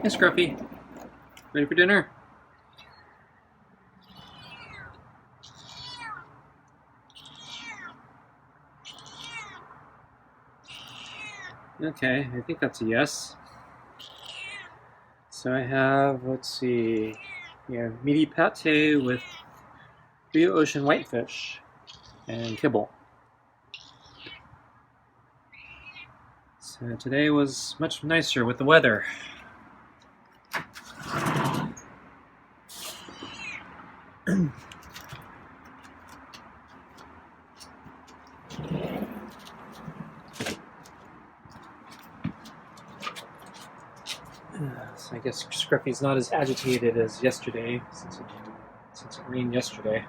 Hey, Scruffy. Ready for dinner? Okay, I think that's a yes. So I have, let's see, meaty pate with blue ocean whitefish and kibble. So today was much nicer with the weather. So I guess Scruffy's not as agitated as yesterday, since it rained yesterday.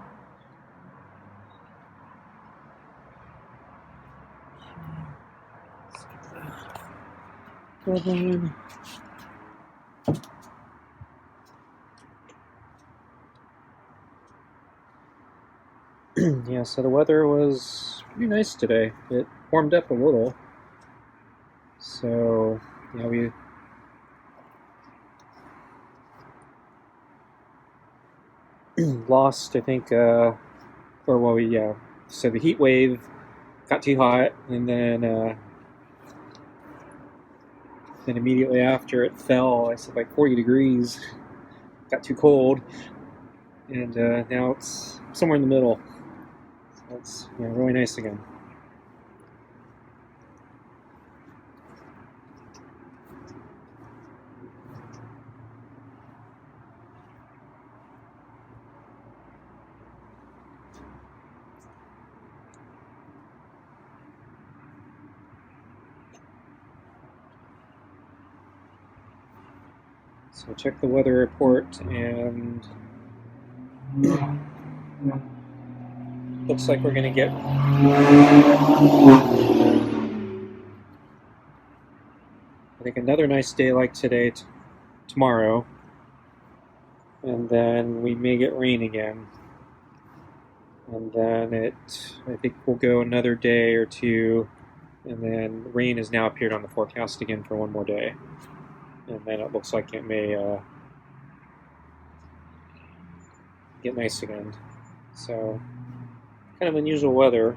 Yeah, so the weather was pretty nice today. It warmed up a little. So, yeah, we lost, I think, so the heat wave got too hot, and then immediately after it fell, I said like 40 degrees, got too cold, and now it's somewhere in the middle. So it's really nice again. So check the weather report, and looks like we're going to get I think another nice day like today tomorrow, and then we may get rain again, and then I think we'll go another day or two, and then rain has now appeared on the forecast again for one more day, and then it looks like it may get nice again. So kind of unusual weather,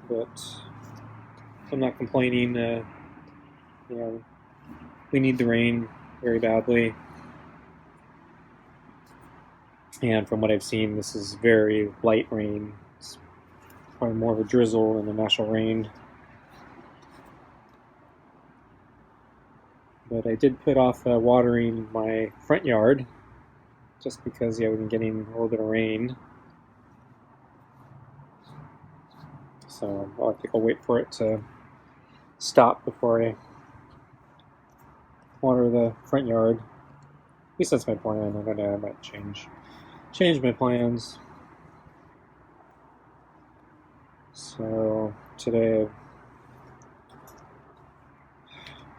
but I'm not complaining. We need the rain very badly, and from what I've seen, this is very light rain. It's probably more of a drizzle than a natural rain. But I did put off watering my front yard just because we've been getting a little bit of rain. So I think I'll wait for it to stop before I water the front yard. At least that's my plan. I don't know, I might change my plans. So today I'm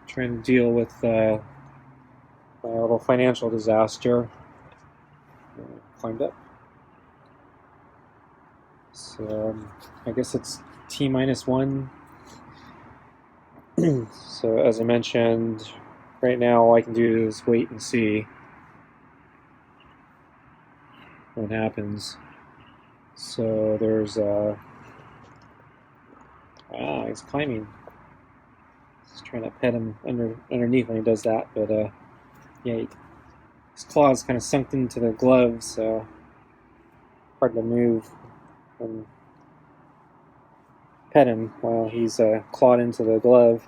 trying to deal with my little financial disaster. Climbed up. So I guess it's T-1. So as I mentioned, right now all I can do is wait and see what happens. So there's he's climbing. Just trying to pet him underneath when he does that, but his claws kind of sunk into the glove, so hard to move and pet him while he's clawed into the glove.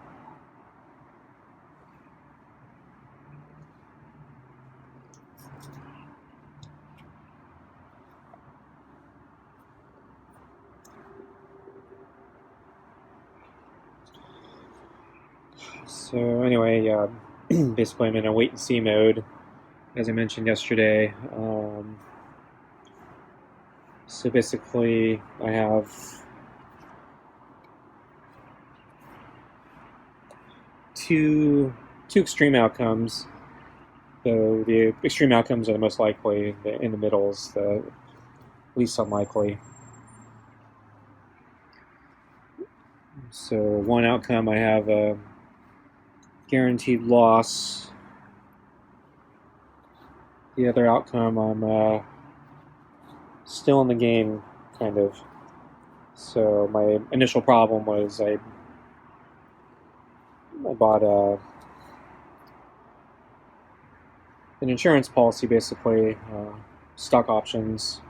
So anyway, basically I'm in a wait and see mode, as I mentioned yesterday. So basically I have two extreme outcomes. So the extreme outcomes are the most likely. In the middle is the least unlikely. So one outcome, I have a guaranteed loss the other outcome, I'm still in the game, kind of. So my initial problem was I bought an insurance policy, basically, stock options,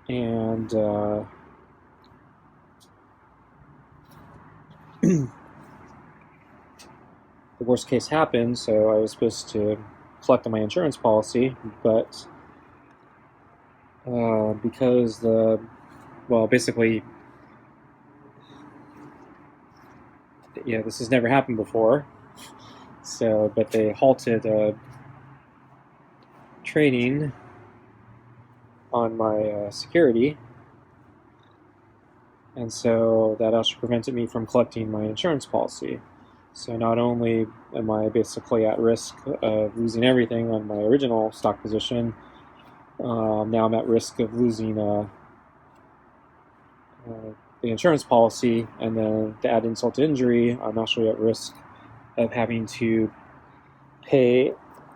and the worst case happened, so I was supposed to collect on my insurance policy, but because basically, yeah, this has never happened before, but they halted trading on my security, and so that actually prevented me from collecting my insurance policy. So not only am I basically at risk of losing everything on my original stock position, now I'm at risk of losing the insurance policy, and then to add insult to injury, I'm actually at risk of having to pay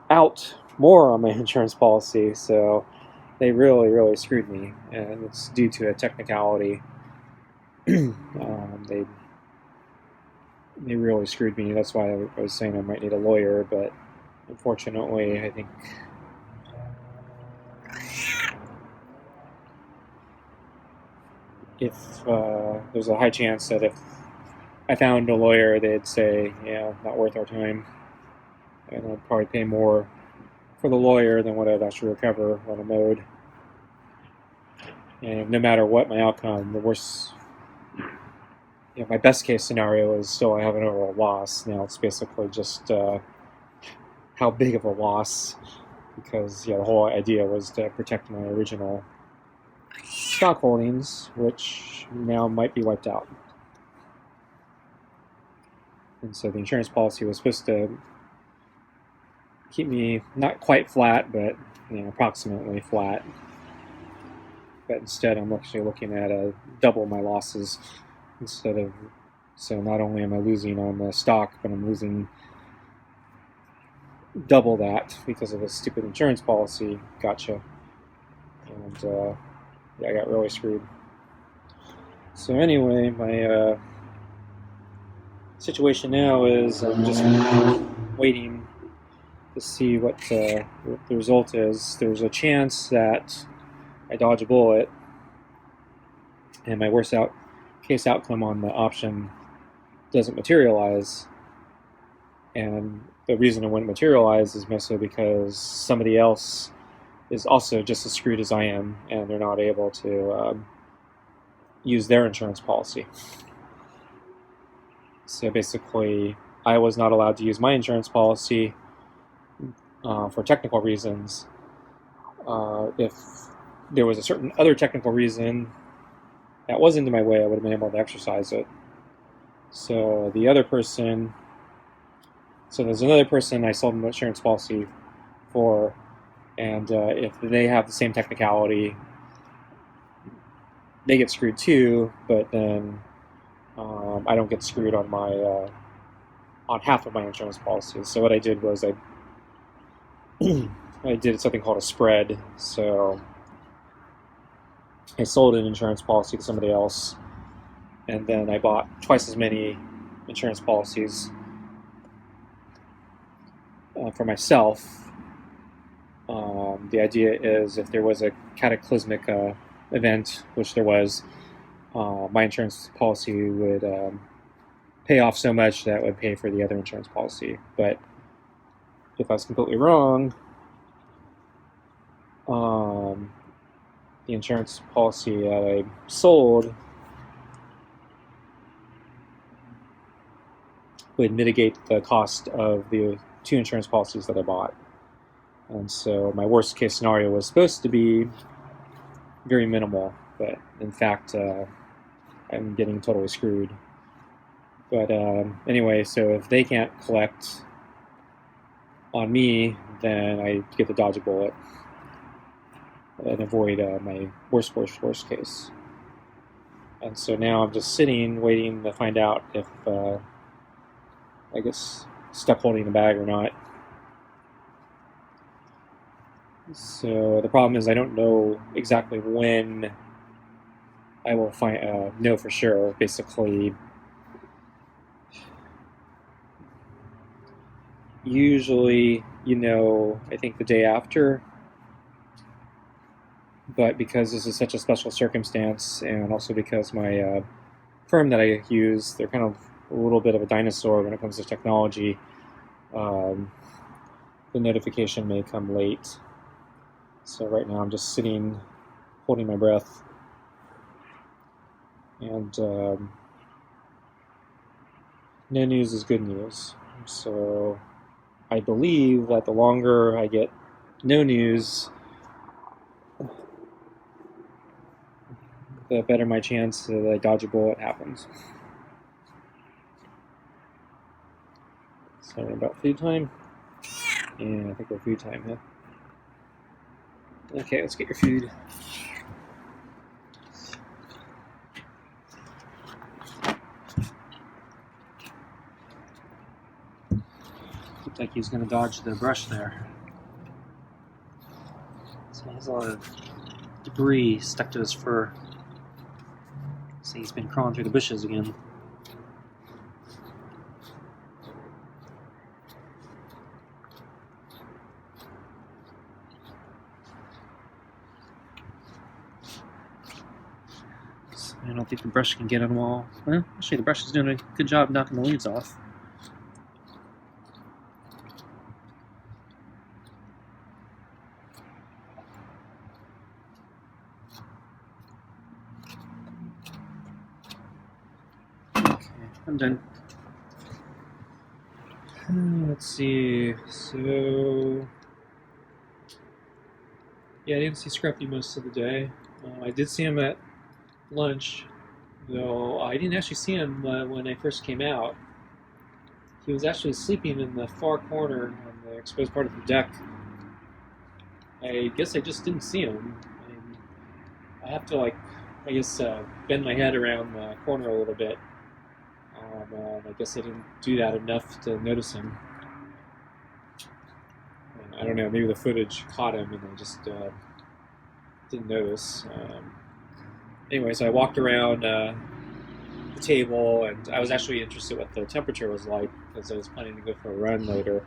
out more on my insurance policy. So they really, really screwed me, and it's due to a technicality. They really screwed me. That's why I was saying I might need a lawyer, but unfortunately, I think if there's a high chance that if I found a lawyer, they'd say, yeah, not worth our time, and I'd probably pay more for the lawyer than what I'd actually recover on a mode. And no matter what my outcome, the worst, my best case scenario is still I have an overall loss. Now it's basically just how big of a loss, because the whole idea was to protect my original stock holdings, which now might be wiped out. And so the insurance policy was supposed to keep me not quite flat, but approximately flat. But instead, I'm actually looking at double my losses instead of. So not only am I losing on the stock, but I'm losing double that because of a stupid insurance policy. Gotcha. And I got really screwed. So anyway, my situation now is I'm just waiting to see what the result is. There's a chance that I dodge a bullet, and my worst case outcome on the option doesn't materialize. And the reason it wouldn't materialize is mostly because somebody else is also just as screwed as I am, and they're not able to use their insurance policy. So basically, I was not allowed to use my insurance policy for technical reasons. If there was a certain other technical reason that wasn't in my way, I would have been able to exercise it. So the other person, there's another person I sold an insurance policy for, and if they have the same technicality, they get screwed too, but then I don't get screwed on my on half of my insurance policies. So what I did was I did something called a spread. So I sold an insurance policy to somebody else, and then I bought twice as many insurance policies for myself. The idea is if there was a cataclysmic event, which there was, my insurance policy would pay off so much that would pay for the other insurance policy. But if I was completely wrong, the insurance policy that I sold would mitigate the cost of the two insurance policies that I bought. And so my worst case scenario was supposed to be very minimal, but in fact, I'm getting totally screwed. But anyway, so if they can't collect on me, then I get to dodge a bullet and avoid my worst case. And so now I'm just sitting, waiting to find out if, I guess, stuck holding the bag or not. So the problem is I don't know exactly when I will know for sure. Basically, usually, I think the day after. But because this is such a special circumstance, and also because my firm that I use, they're kind of a little bit of a dinosaur when it comes to technology, the notification may come late. So right now I'm just sitting, holding my breath, and no news is good news. So I believe that the longer I get no news, the better my chance that I dodge a bullet happens. So about food time? Yeah, I think we're food time, huh? Okay, let's get your food. Looked like he's going to dodge the brush there. So he has a lot of debris stuck to his fur. So he's been crawling through the bushes again. So I don't think the brush can get on them all. Well, actually the brush is doing a good job knocking the leaves off. Okay, I'm done. Let's see, so yeah, I didn't see Scruffy most of the day. I did see him at lunch, though I didn't actually see him when I first came out. He was actually sleeping in the far corner on the exposed part of the deck. I guess I just didn't see him. And I have to, bend my head around the corner a little bit. I guess I didn't do that enough to notice him. I don't know, maybe the footage caught him and I just didn't notice. Anyway, so I walked around the table, and I was actually interested what the temperature was like because I was planning to go for a run later.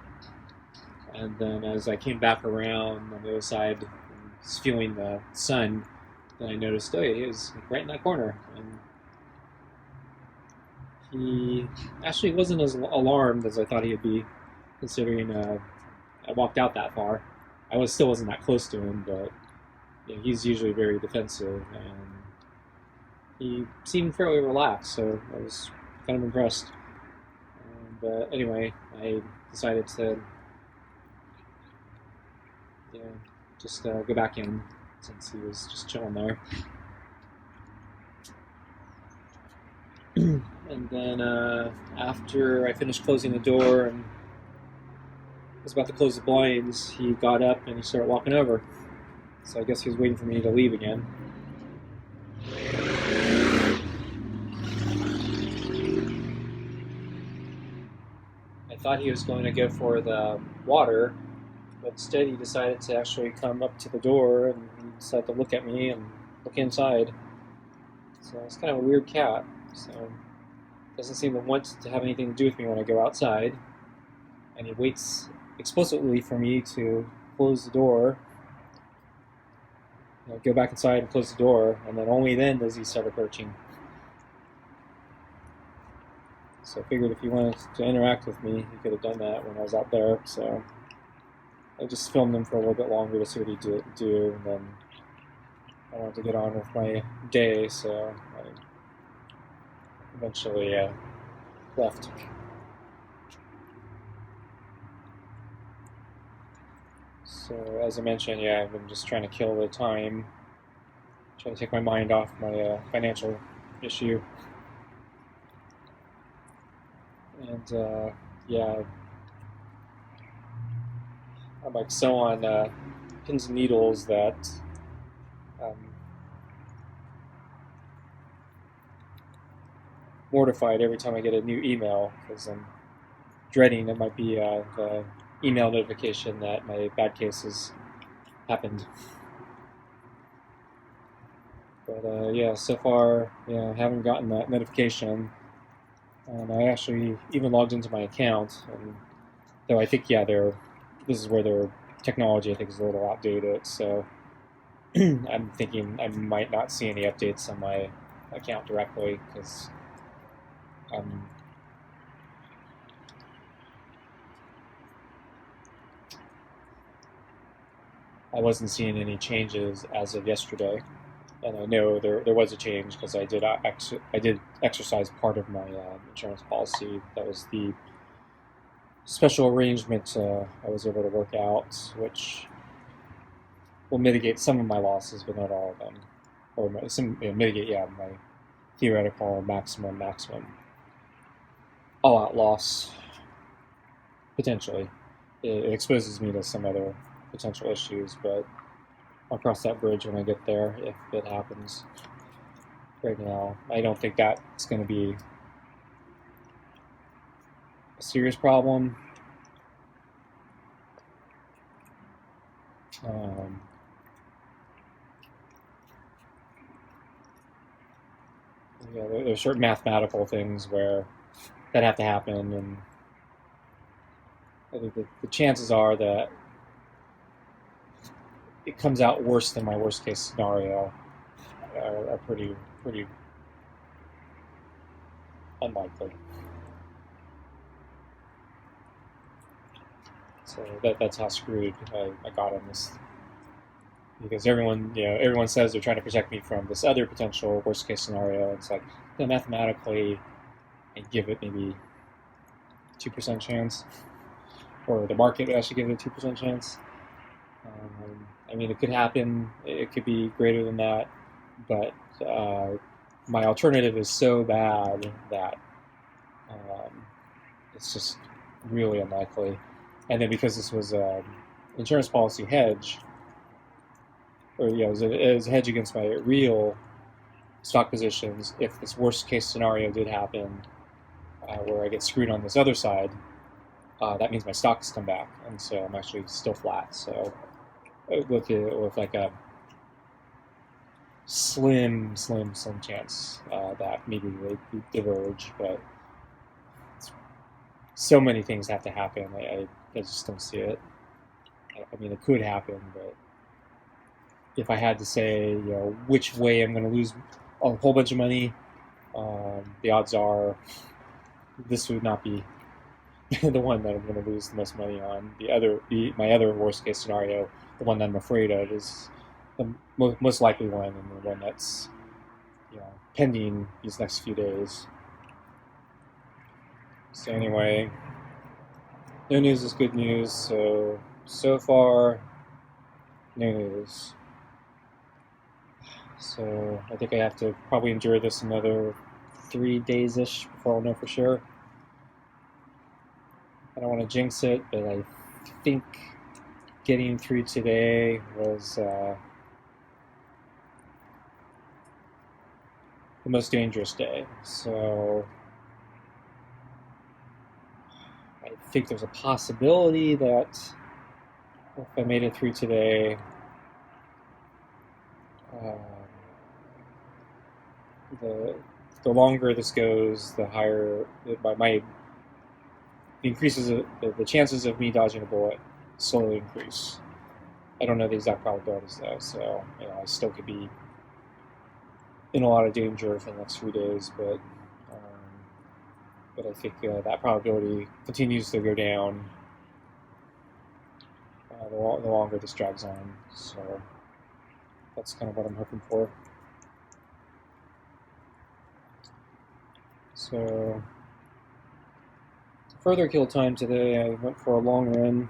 And then as I came back around on the other side and was feeling the sun, then I noticed, oh yeah, he was right in that corner. And he actually wasn't as alarmed as I thought he'd be, considering I walked out that far. I still wasn't that close to him, but he's usually very defensive, and he seemed fairly relaxed, so I was kind of impressed. But anyway, I decided to just go back in since he was just chilling there. And then after I finished closing the door and was about to close the blinds, he got up and he started walking over. So I guess he was waiting for me to leave again. I thought he was going to go for the water, but instead he decided to actually come up to the door and he decided to look at me and look inside. So it's kind of a weird cat. So doesn't seem to want to have anything to do with me when I go outside. And he waits explicitly for me to close the door, go back inside and close the door, and then only then does he start approaching. So I figured if he wanted to interact with me, he could have done that when I was out there. So I just filmed him for a little bit longer to see what he'd do, and then I wanted to get on with my day, so I eventually left. So as I mentioned, I've been just trying to kill the time, trying to take my mind off my financial issue. And I'm like so on pins and needles that mortified every time I get a new email because I'm dreading it might be the email notification that my bad cases happened. But yeah, so far, I haven't gotten that notification. And I actually even logged into my account, and though I think, this is where their technology, I think, is a little outdated. So I'm thinking I might not see any updates on my account directly because I wasn't seeing any changes as of yesterday. And I know there was a change because I did exercise part of my insurance policy. That was the special arrangement I was able to work out, which will mitigate some of my losses, but not all of them, or mitigate my theoretical maximum all-out loss potentially. It exposes me to some other potential issues, but I'll cross that bridge when I get there if it happens. Right now, I don't think that's going to be a serious problem. There's certain mathematical things where that have to happen, and I think the chances are that it comes out worse than my worst case scenario are pretty unlikely. So that's how screwed I got on this, because everyone says they're trying to protect me from this other potential worst case scenario. It's like, mathematically, I give it maybe 2% chance, or the market would actually give it a 2% chance. It could happen. It could be greater than that, but my alternative is so bad that it's just really unlikely. And then because this was an insurance policy hedge, or it was a hedge against my real stock positions, if this worst case scenario did happen, where I get screwed on this other side, that means my stocks come back, and so I'm actually still flat. So with like a slim chance that maybe they diverge, but so many things have to happen. I just don't see it. It could happen, but if I had to say, which way I'm going to lose a whole bunch of money, the odds are this would not be the one that I'm going to lose the most money on. My other worst case scenario, the one that I'm afraid of, is the most likely one, and the one that's pending these next few days. So anyway, no news is good news. So far, no news. So I think I have to probably endure this another 3 days-ish before I'll know for sure. I don't want to jinx it, but I think getting through today was the most dangerous day. So I think there's a possibility that if I made it through today, the longer this goes, the higher the chances of me dodging a bullet slowly increase. I don't know the exact probabilities though, so I still could be in a lot of danger for the next few days, but I think that probability continues to go down the longer this drags on. So that's kind of what I'm hoping for. So further kill time today, I went for a long run.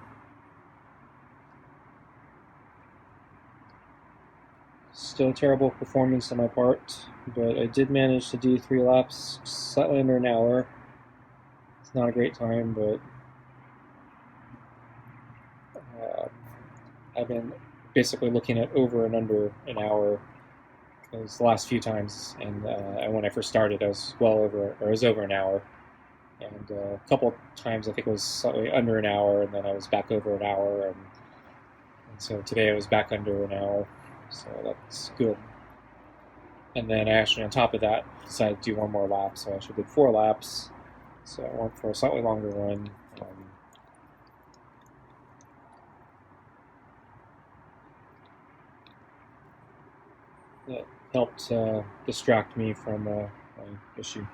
Still terrible performance on my part, but I did manage to do 3 laps slightly under an hour. It's not a great time, but I've been basically looking at over and under an hour, because the last few times, and when I first started, I was over an hour. And a couple times I think it was slightly under an hour, and then I was back over an hour, and so today I was back under an hour, so that's good. And then I actually, on top of that, decided to do one more lap, so I actually did 4 laps. So I went for a slightly longer run. That helped distract me from my issue.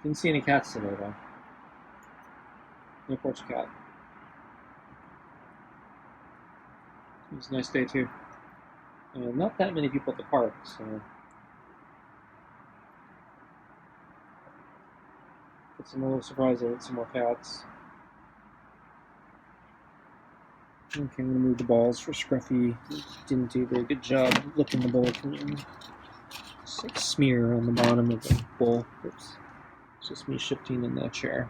Didn't see any cats today, though. No porch cat. It was a nice day, too. Not that many people at the park, so it's a little surprised there weren't some more cats. Okay, I'm going to move the balls for Scruffy. He didn't do a very good job lifting the bowl for me. Just like smear on the bottom of the bowl. Oops. It's just me shifting in the chair.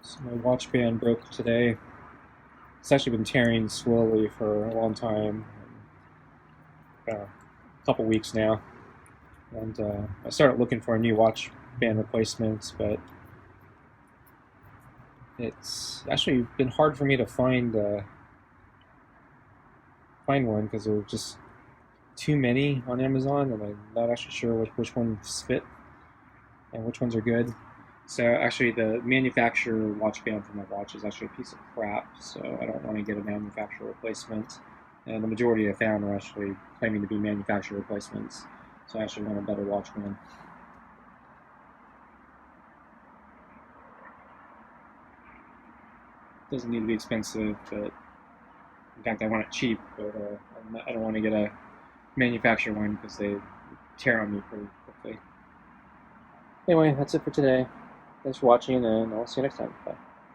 So my watch band broke today. It's actually been tearing slowly for a long time, a couple weeks now. And I started looking for a new watch band replacement, but it's actually been hard for me to find one because there are just too many on Amazon, and I'm not actually sure which ones fit and which ones are good. So actually, the manufacturer watch band for my watch is actually a piece of crap. So I don't want to get a manufacturer replacement. And the majority I found are actually claiming to be manufacturer replacements. So I actually want a better watch band. Doesn't need to be expensive, but in fact I want it cheap. But I don't want to get a manufacturer one because they tear on me pretty quickly. Anyway, that's it for today. Thanks for watching, and I'll see you next time. Bye.